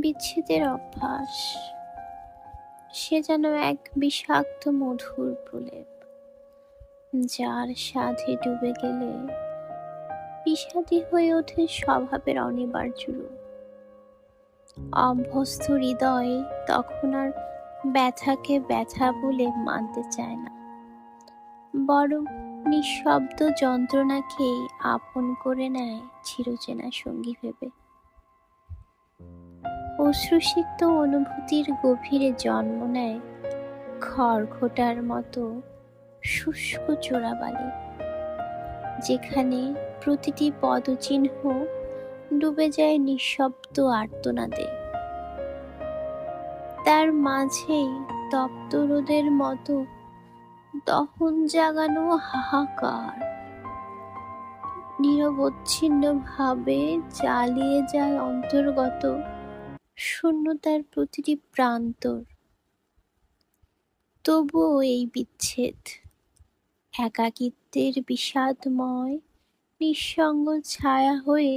বিচ্ছেদের অভ্যাস, সে যেন এক বিষাক্ত মধুর প্রলেপ, যার স্বাদে ডুবে গেলে বিষাদী হয়ে ওঠে স্বভাবের অনিবার্য রূপ। অভ্যস্ত হৃদয় তখন আর ব্যথাকে ব্যথা বলে মানতে চায় না, বরং নিঃশব্দ যন্ত্রণাকেই আপন করে নেয় চিরচেনা সঙ্গী ভেবে। অশ্রুসিক্ত অনুভূতির গভীরে জন্ম নেয় খড়খোটার মতো শুষ্ক চোরাবালি, যেখানে প্রতিটি পদচিহ্ন ডুবে যায় নিঃশব্দ আর্তনাদে। তার মাঝেই তপ্ত রোদের মতো দহন জাগানো হাহাকার নিরবচ্ছিন্ন ভাবে জ্বালিয়ে যায় অন্তর্গত শূন্যতার প্রতিটি প্রান্তর। তবুও এই বিচ্ছেদ একাকিত্বের বিষাদময় নিঃসঙ্গ ছায়া হয়ে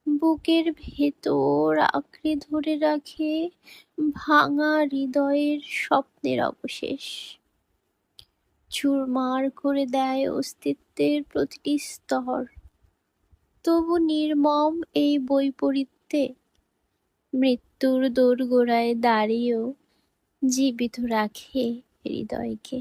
বুকের ভেতর আঁকড়ে ধরে রাখে ভাঙা হৃদয়ের স্বপ্নের অবশেষ, চুরমার করে দেয় অস্তিত্বের প্রতিটি স্তর। তবু নির্মম এই বৈপরীত্যে মৃত্যুর দোরগোড়ায় দাঁড়িয়েও জীবিত রাখে হৃদয়কে।